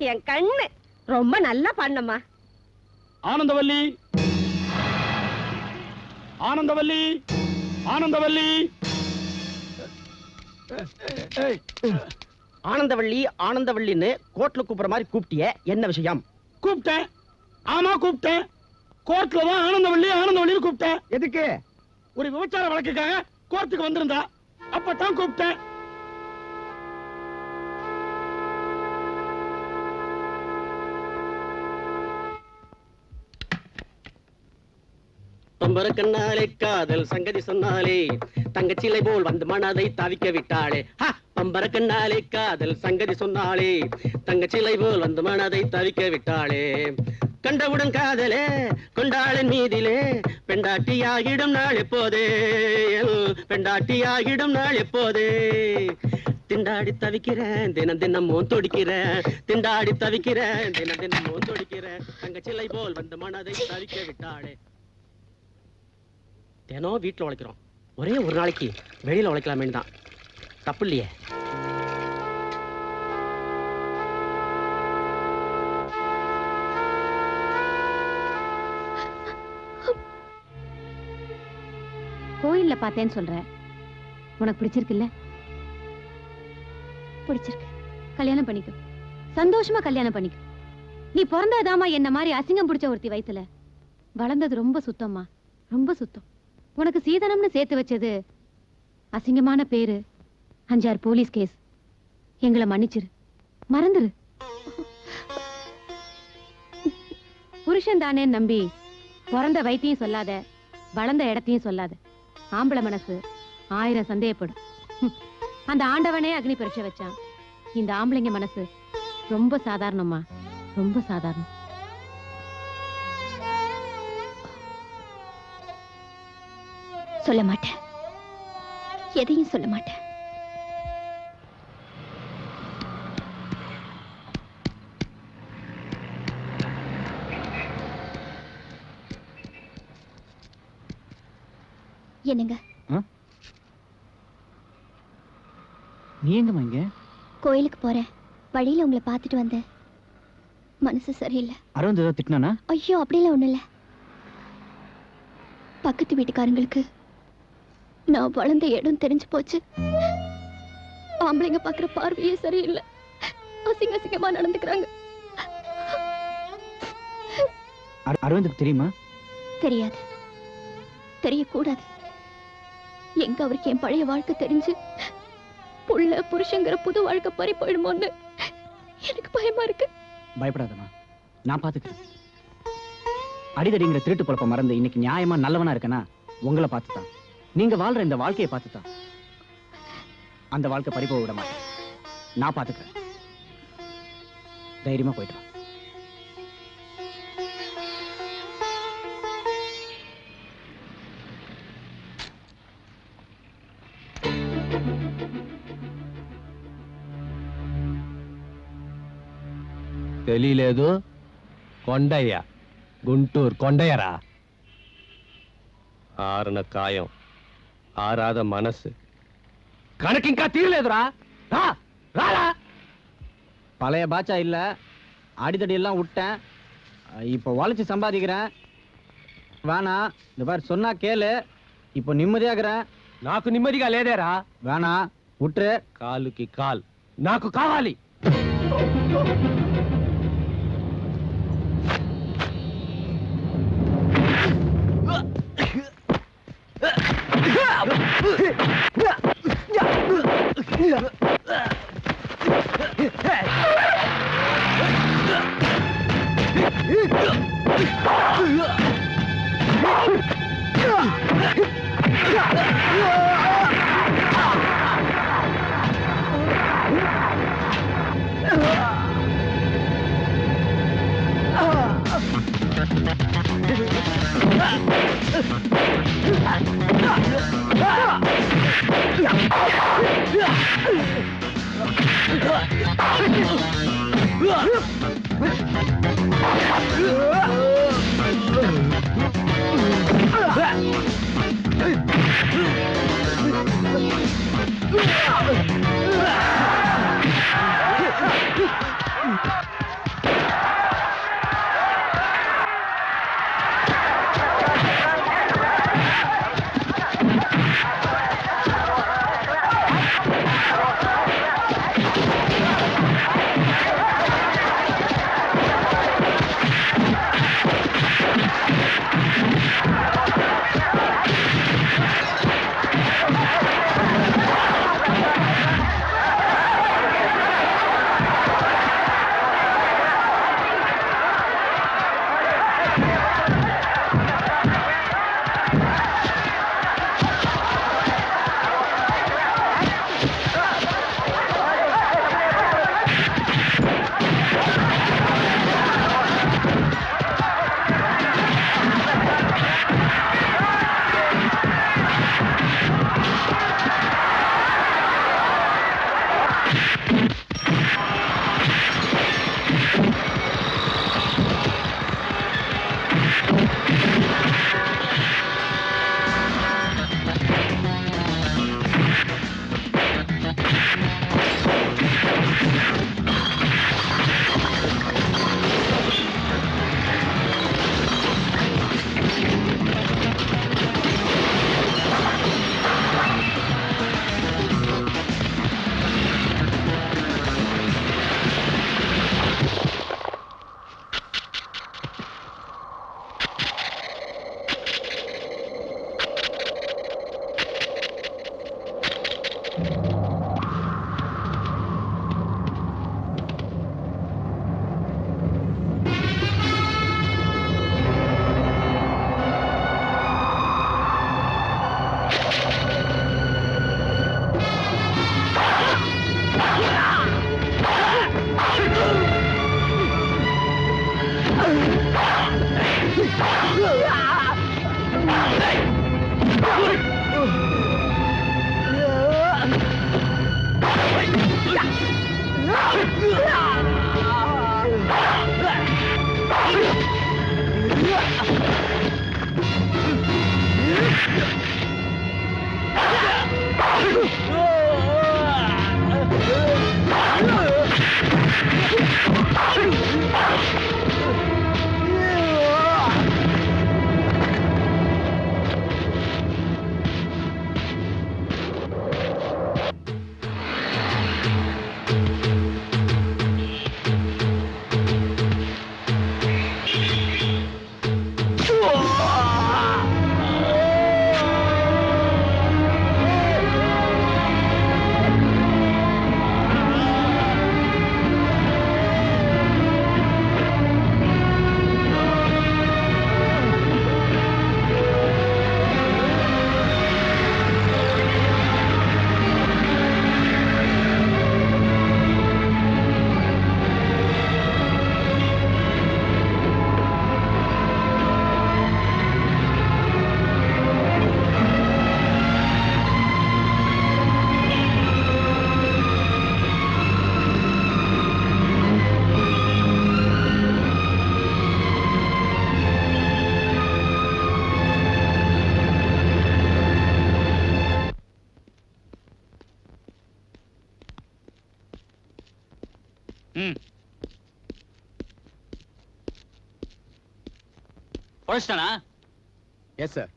என் கண்ணு ரொம்ப நல்லா பண்ணம்மா. ஆனந்தவல்லி, ஆனந்தவல்லி, ஆனந்தவல்லி. ஆனந்தவள்ளி ஆனந்தவள்ளின்னு கோர்ட்ல கூப்பிடுற மாதிரி கூப்பிட்டிய, என்ன விஷயம்? கூப்பிட்டேன். ஆமா கூப்பிட்டேன். கோர்ட்ல தான் ஆனந்தவள்ளி ஆனந்தவள்ளி கூப்பிட்டேன். எதுக்கு? ஒரு விபச்சார வழக்குக்காக கோர்ட்டுக்கு வந்திருந்தா, அப்பதான் கூப்பிட்டேன். பம்பர கண்ணாலே காதல் சங்கதி சொன்னாலே, தங்கச்சிலை போல் வந்து மனதை தவிக்க விட்டாளே. பம்பர கண்ணாலே காதல் சங்கதி சொன்னாலே, தங்கச்சிலை போல் வந்து மனதை தவிக்க விட்டாளே. கண்டவுடன் காதலே கொண்டாளின் மீதிலே, பெண்டாட்டியாகிடும் நாள் எப்போதே, பெண்டாட்டியாகிடும் நாள் எப்போதே. திண்டாடி தவிக்கிறேன் தினம் தினமும் துடிக்கிறேன், திண்டாடி தவிக்கிறேன் தினம் தினமும் துடிக்கிறேன். தங்கச்சிலை போல் வந்து மனதை தவிக்க விட்டாளே. தினம் வீட்டுல உழைக்கிறோம், ஒரே ஒரு நாளைக்கு வெளியில உழைக்கலாமே தான். தப்பு இல்லையே. கோயில்ல பார்த்தேன்னு சொல்ற, உனக்கு பிடிச்சிருக்குல்ல? பிடிச்சிருக்கு. கல்யாணம் பண்ணிக்கோ, சந்தோஷமா கல்யாணம் பண்ணிக்கோ. நீ பிறந்ததாமா என்ன மாதிரி அசிங்கம் பிடிச்ச ஒருத்தி வயித்துல வளர்ந்தது ரொம்ப சுத்தம்மா, ரொம்ப சுத்தம். உனக்கு சீதனம்னு சேர்த்து வச்சது அசிங்கமான பேரு, 5-6 போலீஸ் கேஸ். எங்களை மன்னிச்சிரு, மறந்துரு. புருஷன் தானே நம்பி பிறந்த வயித்தையும் சொல்லாத, வளர்ந்த இடத்தையும் சொல்லாத. ஆம்பளை மனசு 1000 சந்தேகப்படும். அந்த ஆண்டவனே அக்னி பரீட்சை வச்சான். இந்த ஆம்பளைங்க மனசு ரொம்ப சாதாரணமா, ரொம்ப சாதாரணம். சொல்ல மாட்டேன், எதையும் சொல்ல மாட்டேன். என்னங்க? நீ எங்கம்மா இங்க? கோயிலுக்கு போறேன். வழியில உங்களை பார்த்துட்டு வந்தேன். மனசு சரியில்லை. அரவிந்த் ஏதோ திட்டினானா? ஐயோ, அப்படிலாம் ஒண்ணு இல்ல. பக்கத்து வீட்டுக்காரங்களுக்கு நான் வளர்ந்த இடம் தெரிஞ்சு போச்சு. ஆம்பளைங்க பாக்குற பார்வையே சரியில்லை. அசிங்க அசிங்கமா நடந்துக்கிறாங்க. அரவிந்துக்கு தெரியுமா? தெரியாது, தெரியக்கூடாது. எங்க அவருக்கு என் பழைய வாழ்க்கை தெரிஞ்சு புள்ள புருஷங்கிற புது வாழ்க்கை பறி போயிடுமோன்னு எனக்கு பயமா இருக்கு. பயப்படாதம்மா, நான் பாத்துக்கிறேன். அடிதடிங்கிற திருட்டு பொழப்ப மறந்து இன்னைக்கு நியாயமா நல்லவனா இருக்கனா உங்களை பார்த்துதான், நீங்க வாழ்ற இந்த வாழ்க்கையை பார்த்துதான். அந்த வாழ்க்கை பறிப்போக விட மாட்டேன், நான் பாத்துக்கிறேன். தைரியமா போயிட்டு வா. తెలియలేదు. కొండయ్య, గుంటూరు కొండయ్యరా. ఆరన కాయం, ఆరాద మనసు, కనుక ఇంకా తీరలేదురా. రారా. பழைய பாச்சா இல்ல, அடிதடி எல்லாம் விட்டேன். இப்போ உழைச்சு சம்பாதிக்கிறேன். வேணா, இந்த மாதிரி சொன்னா கேளு. இப்போ நிம்மதியாகிறேன். నాకు నెమ్మదిగా లేదేరా. வேணா, விட்டுரு. కాలుకి కాల్ నాకు కావాలి. பொழைச்சிட்டானா? Yes sir.